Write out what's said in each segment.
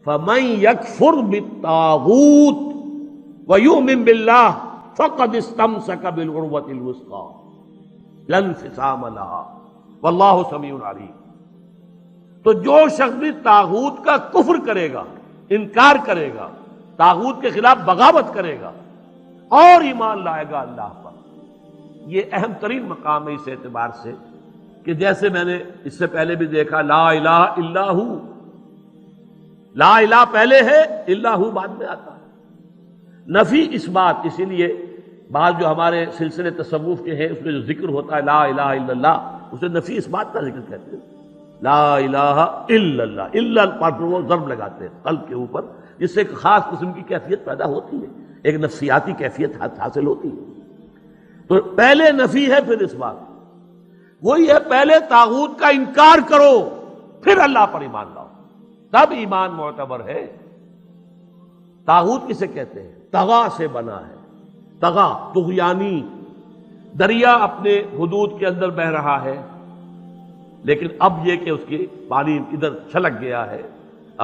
فَمَن يَكْفُرْ بِالطَّاغُوتِ وَيُؤْمِن بِاللَّهِ فَقَدِ اسْتَمْسَكَ بِالْعُرْوَةِ الْوُثْقَىٰ لَا انفصام لَهَا وَاللَّهُ سَمِيعٌ عَلِيمٌ۔ تو جو شخص بھی طاغوت کا کفر کرے گا، انکار کرے گا، طاغوت کے خلاف بغاوت کرے گا اور ایمان لائے گا اللہ پر، یہ اہم ترین مقام ہے اس اعتبار سے کہ جیسے میں نے اس سے پہلے بھی دیکھا لا الہ الا ہو، لا الہ پہلے ہے، الا ہو بعد میں آتا ہے، نفی اس بات۔ اسی لیے بعض جو ہمارے سلسلے تصوف کے ہیں اس میں جو ذکر ہوتا ہے لا الہ الا اللہ، اسے نفی اس بات کا ذکر کہتے ہیں، لا الہ الا اللہ، الا پر وہ ضرب لگاتے ہیں قلب کے اوپر، جس سے ایک خاص قسم کی کیفیت پیدا ہوتی ہے، ایک نفسیاتی کیفیت حاصل ہوتی ہے۔ تو پہلے نفی ہے پھر اس بات، وہی ہے پہلے طاغوت کا انکار کرو پھر اللہ پر ایمان لاؤ، تب ایمان معتبر ہے۔ طاغوت کسے کہتے ہیں؟ طغا سے بنا ہے، طغا طغیانی، دریا اپنے حدود کے اندر بہ رہا ہے لیکن اب یہ کہ اس کی پانی ادھر چھلک گیا ہے،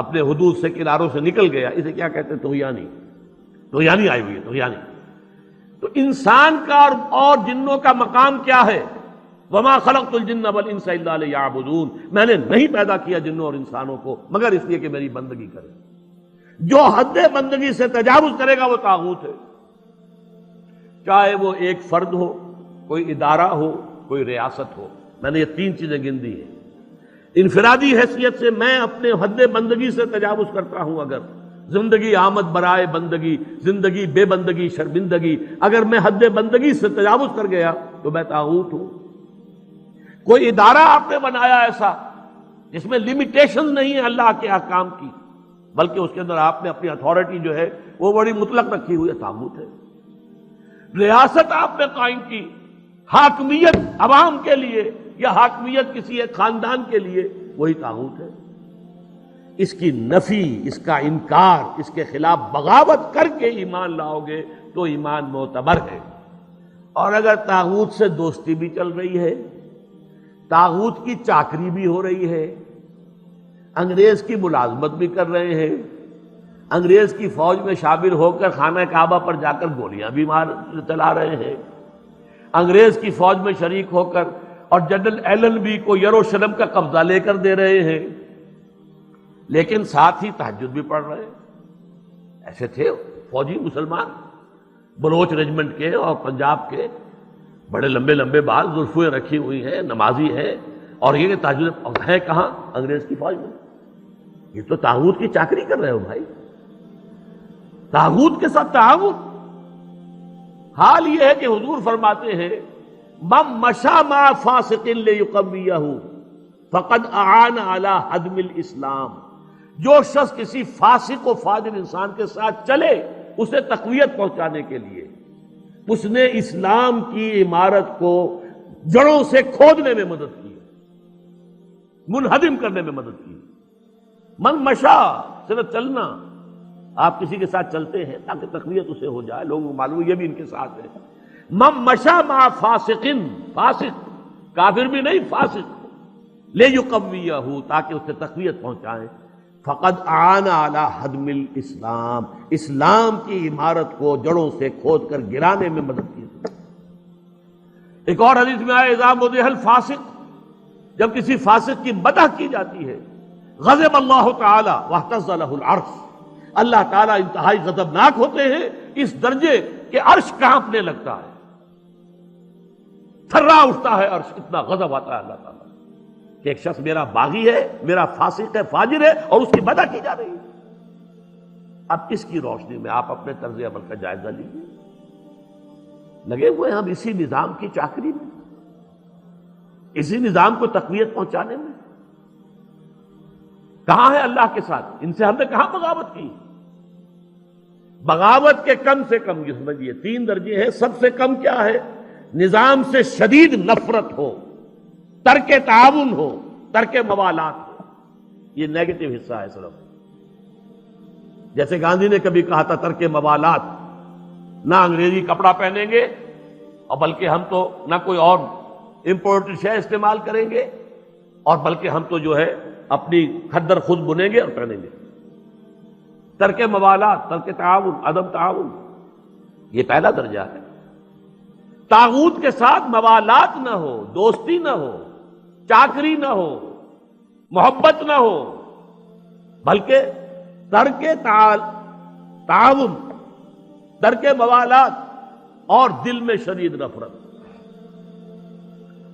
اپنے حدود سے کناروں سے نکل گیا، اسے کیا کہتے ہیں؟ طغیانی، طغیانی آئی ہوئی ہے، طغیانی۔ تو انسان کا اور جنوں کا مقام کیا ہے؟ وما خلقت الجن والانس الا لیعبدون، میں نے نہیں پیدا کیا جنوں اور انسانوں کو مگر اس لیے کہ میری بندگی کریں۔ جو حد بندگی سے تجاوز کرے گا وہ طاغوت ہے، چاہے وہ ایک فرد ہو، کوئی ادارہ ہو، کوئی ریاست ہو۔ میں نے یہ تین چیزیں گن دی ہیں۔ انفرادی حیثیت سے میں اپنے حد بندگی سے تجاوز کرتا ہوں، اگر زندگی آمد برائے بندگی، زندگی بے بندگی شرمندگی، اگر میں حد بندگی سے تجاوز کر گیا تو میں طاغوت ہوں۔ کوئی ادارہ آپ نے بنایا ایسا جس میں لمیٹیشن نہیں ہے اللہ کے احکام کی، بلکہ اس کے اندر آپ نے اپنی اتھارٹی جو ہے وہ بڑی مطلق رکھی ہوئی ہے، طاغوت ہے۔ ریاست آپ نے قائم کی، حاکمیت عوام کے لیے یا حاکمیت کسی ایک خاندان کے لیے، وہی طاغوت ہے۔ اس کی نفی، اس کا انکار، اس کے خلاف بغاوت کر کے ایمان لاؤ گے تو ایمان معتبر ہے۔ اور اگر طاغوت سے دوستی بھی چل رہی ہے، طاغوت کی چاکری بھی ہو رہی ہے، انگریز کی ملازمت بھی کر رہے ہیں، انگریز کی فوج میں شامل ہو کر خانہ کعبہ پر جا کر گولیاں بھی چلا رہے ہیں، انگریز کی فوج میں شریک ہو کر اور جنرل ایلن بی کو یروشلم کا قبضہ لے کر دے رہے ہیں، لیکن ساتھ ہی تہجد بھی پڑھ رہے ہیں۔ ایسے تھے فوجی مسلمان بلوچ ریجمنٹ کے اور پنجاب کے، بڑے لمبے لمبے بال، زلفیں رکھی ہوئی ہیں، نمازی ہیں، اور یہ کہ تہجد ہے کہاں؟ انگریز کی فوج میں۔ یہ تو طاغوت کی چاکری کر رہے ہو بھائی، طاغوت کے ساتھ تعاون۔ حال یہ ہے کہ حضور فرماتے ہیں من مشى مع فاسق ليقويه فقد اعان على هدم الاسلام، جو شخص کسی فاسق و فاجر انسان کے ساتھ چلے اسے تقویت پہنچانے کے لیے، اس نے اسلام کی عمارت کو جڑوں سے کھودنے میں مدد کی، منہدم کرنے میں مدد کی۔ من مشا صرف چلنا، آپ کسی کے ساتھ چلتے ہیں تاکہ تقویت اسے ہو جائے، لوگوں کو معلوم یہ بھی ان کے ساتھ ہے۔ من مشا مع فاسقن، فاسق کافر بھی نہیں، فاسق، لیقویہ، تاکہ اسے تقویت پہنچائیں۔ فقد اعان علی ہدم الاسلام، اسلام کی عمارت کو جڑوں سے کھود کر گرانے میں مدد کی۔ ایک اور حدیث میں آیا اذا مدح الفاسق، جب کسی فاسق کی مدح کی جاتی ہے، غضب اللہ تعالی واہتز لہ العرش، اللہ تعالیٰ انتہائی غضبناک ہوتے ہیں اس درجے کہ عرش کانپنے لگتا ہے، تھرا اٹھتا ہے عرش، اتنا غضب آتا ہے اللہ تعالیٰ کہ ایک شخص میرا باغی ہے، میرا فاسق ہے، فاجر ہے، اور اس کی مدح کی جا رہی ہے۔ اب اس کی روشنی میں آپ اپنے طرز عمل کا جائزہ لیجیے۔ لگے ہوئے ہم اسی نظام کی چاکری میں، اسی نظام کو تقویت پہنچانے میں۔ کہاں ہے اللہ کے ساتھ؟ ان سے ہم نے کہاں بغاوت کی؟ بغاوت کے کم سے کم یہ سمجھیے 3 درجے ہیں۔ سب سے کم کیا ہے؟ نظام سے شدید نفرت ہو، ترک تعاون ہو، ترک موالات ہو، یہ نیگیٹو حصہ ہے صرف۔ جیسے گاندھی نے کبھی کہا تھا ترک موالات، نہ انگریزی کپڑا پہنیں گے اور بلکہ ہم تو نہ کوئی اور امپورٹڈ شے استعمال کریں گے، اور بلکہ ہم تو جو ہے اپنی کھدر خود بنیں گے اور پہنیں گے۔ ترک موالات، ترک تعاون، عدم تعاون، یہ پہلا درجہ ہے۔ طاغوت کے ساتھ موالات نہ ہو، دوستی نہ ہو، چاکری نہ ہو، محبت نہ ہو، بلکہ ترک تعاون، ترک موالات اور دل میں شدید نفرت۔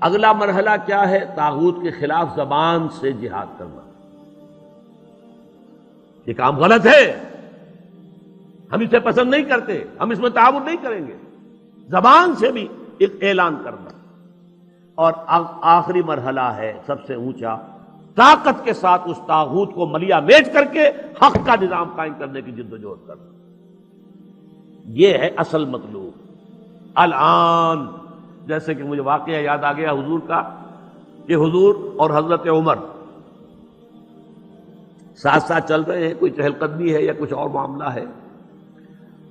اگلا مرحلہ کیا ہے؟ طاغوت کے خلاف زبان سے جہاد کرنا۔ یہ کام غلط ہے، ہم اسے پسند نہیں کرتے، ہم اس میں تعاون نہیں کریں گے، زبان سے بھی ایک اعلان کرنا۔ اور آخری مرحلہ ہے سب سے اونچا، طاقت کے ساتھ اس طاغوت کو ملیا میٹ کر کے حق کا نظام قائم کرنے کی جدوجہد کرنا۔ یہ ہے اصل مطلوب۔ الآن جیسے کہ مجھے واقعہ یاد آ گیا حضور کا، کہ حضور اور حضرت عمر ساتھ ساتھ چل رہے ہیں، کوئی چہل قدمی ہے یا کچھ اور معاملہ ہے۔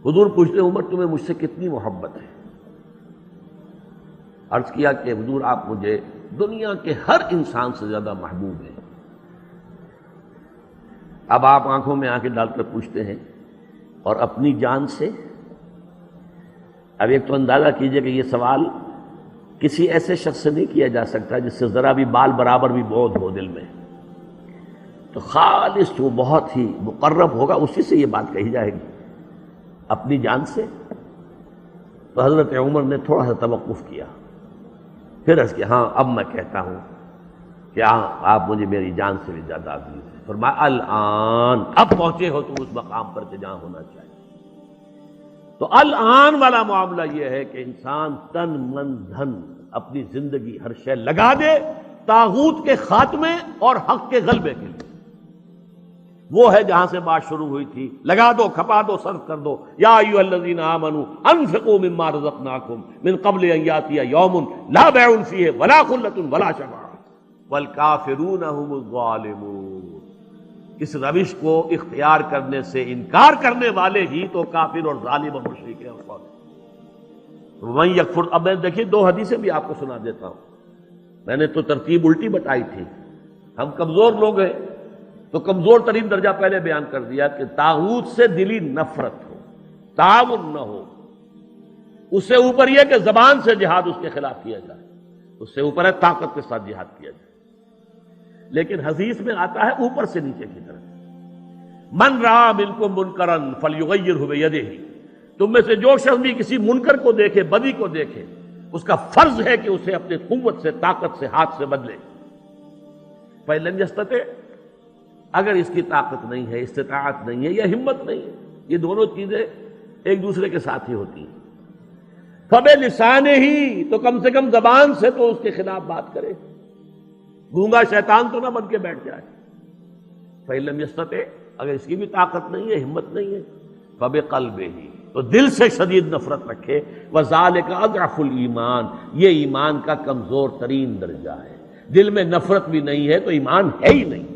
حضور پوچھتے ہیں عمر تمہیں مجھ سے کتنی محبت ہے؟ عرض کیا کہ حضور آپ مجھے دنیا کے ہر انسان سے زیادہ محبوب ہیں۔ اب آپ آنکھوں میں آنکھیں ڈال کر پوچھتے ہیں اور اپنی جان سے؟ اب ایک تو اندازہ کیجئے کہ یہ سوال کسی ایسے شخص سے نہیں کیا جا سکتا جس سے ذرا بھی بال برابر بھی بودھ ہو دل میں، تو خالص وہ بہت ہی مقرب ہوگا، اسی سے یہ بات کہی جائے گی۔ اپنی جان سے؟ تو حضرت عمر نے تھوڑا سا توقف کیا، پھر عرض کیا ہاں اب میں کہتا ہوں کہ آپ مجھے میری جان سے بھی زیادہ عزیز ہیں۔ فرمایا الآن، اب پہنچے ہو تم اس مقام پر کہ جہاں ہونا چاہیے۔ تو الآن والا معاملہ یہ ہے کہ انسان تن من دھن اپنی زندگی ہر شے لگا دے طاغوت کے خاتمے اور حق کے غلبے کے لیے۔ وہ ہے جہاں سے بات شروع ہوئی تھی، لگا دو، کھپا دو، صرف کر دو۔ یا ایھا الذین آمنوا انفقوا مما رزقناکم من قبل ان یاتی یوم لا بیع فیہ ولا خلۃ ولا شفاعۃ والکافرون هم الظالمون۔ اس روش کو اختیار کرنے سے انکار کرنے والے ہی تو کافر اور ظالم اور مشرک ہیں۔ وَمَن یکفر، اب میں دیکھیے دو حدیثیں بھی آپ کو سنا دیتا ہوں، میں نے تو ترتیب الٹی بتائی تھی، ہم کمزور لوگ ہیں تو کمزور ترین درجہ پہلے بیان کر دیا کہ طاغوت سے دلی نفرت ہو، تعاون نہ ہو۔ اس سے اوپر یہ کہ زبان سے جہاد اس کے خلاف کیا جائے، اس سے اوپر ہے طاقت کے ساتھ جہاد کیا جائے۔ لیکن حدیث میں آتا ہے اوپر سے نیچے کی طرف، من رأى منکم منکرا فلیغیرہ بیدہ، تم میں سے جو شخص بھی کسی منکر کو دیکھے، بدی کو دیکھے، اس کا فرض ہے کہ اسے اپنے قوت سے، طاقت سے، ہاتھ سے بدلے۔ فإن لم یستطع، اگر اس کی طاقت نہیں ہے، استطاعت نہیں ہے یا ہمت نہیں ہے، یہ دونوں چیزیں ایک دوسرے کے ساتھ ہی ہوتی ہیں، فبلسانہ، تو کم سے کم زبان سے تو اس کے خلاف بات کرے، گونگا شیطان تو نہ بن کے بیٹھ جائے۔ فإن لم یستطع، اگر اس کی بھی طاقت نہیں ہے، ہمت نہیں ہے، فبقلبہ، تو دل سے شدید نفرت رکھے، وذالک اضعف الایمان، یہ ایمان کا کمزور ترین درجہ ہے۔ دل میں نفرت بھی نہیں ہے تو ایمان ہے ہی نہیں،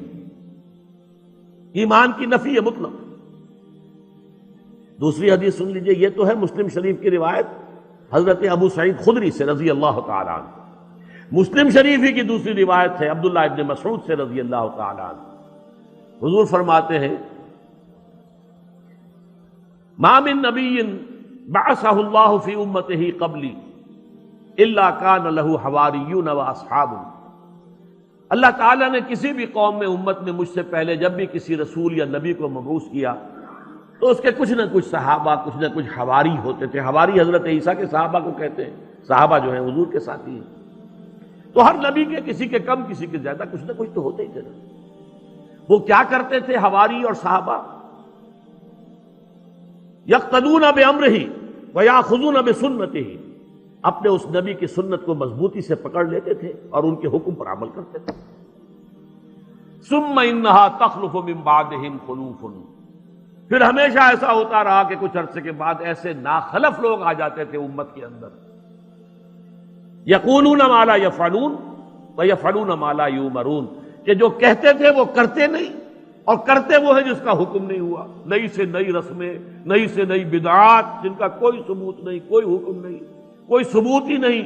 ایمان کی نفی ہے مطلق۔ دوسری حدیث سن لیجئے، یہ تو ہے مسلم شریف کی روایت حضرت ابو سعید خدری سے رضی اللہ تعالی عنہ۔ مسلم شریف ہی کی دوسری روایت ہے عبداللہ ابن مسعود سے رضی اللہ تعالی عنہ۔ حضور فرماتے ہیں ما من نبی بعثہ اللہ فی امتہ قبلی الا کان لہ حواریون و اصحاب۔ اللہ تعالیٰ نے کسی بھی قوم میں، امت میں مجھ سے پہلے جب بھی کسی رسول یا نبی کو مبعوث کیا تو اس کے کچھ نہ کچھ صحابہ، کچھ نہ کچھ حواری ہوتے تھے۔ حواری حضرت عیسیٰ کے صحابہ کو کہتے ہیں، صحابہ جو ہیں حضور کے ساتھی ہیں۔ تو ہر نبی کے کسی کے کم کسی کے زیادہ کچھ نہ کچھ تو ہوتے ہی تھے۔ وہ کیا کرتے تھے حواری اور صحابہ؟ یقتدون بامرہ ویاخذون بسنتہ، اپنے اس نبی کی سنت کو مضبوطی سے پکڑ لیتے تھے اور ان کے حکم پر عمل کرتے تھے۔ ثم انہا تخلف من بعدہم خلوف، پھر ہمیشہ ایسا ہوتا رہا کہ کچھ عرصے کے بعد ایسے ناخلف لوگ آ جاتے تھے امت کے اندر، یقولون ما لا یفعلون ویفعلون ما لا یؤمرون، کہ جو کہتے تھے وہ کرتے نہیں اور کرتے وہ ہیں جس کا حکم نہیں ہوا۔ نئی سے نئی رسمیں، نئی سے نئی بدعات جن کا کوئی ثبوت نہیں، کوئی حکم نہیں، کوئی ثبوت ہی نہیں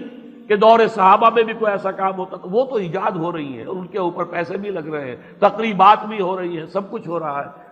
کہ دور صحابہ میں بھی کوئی ایسا کام ہوتا تو وہ تو ایجاد ہو رہی ہیں اور ان کے اوپر پیسے بھی لگ رہے ہیں، تقریبات بھی ہو رہی ہیں، سب کچھ ہو رہا ہے۔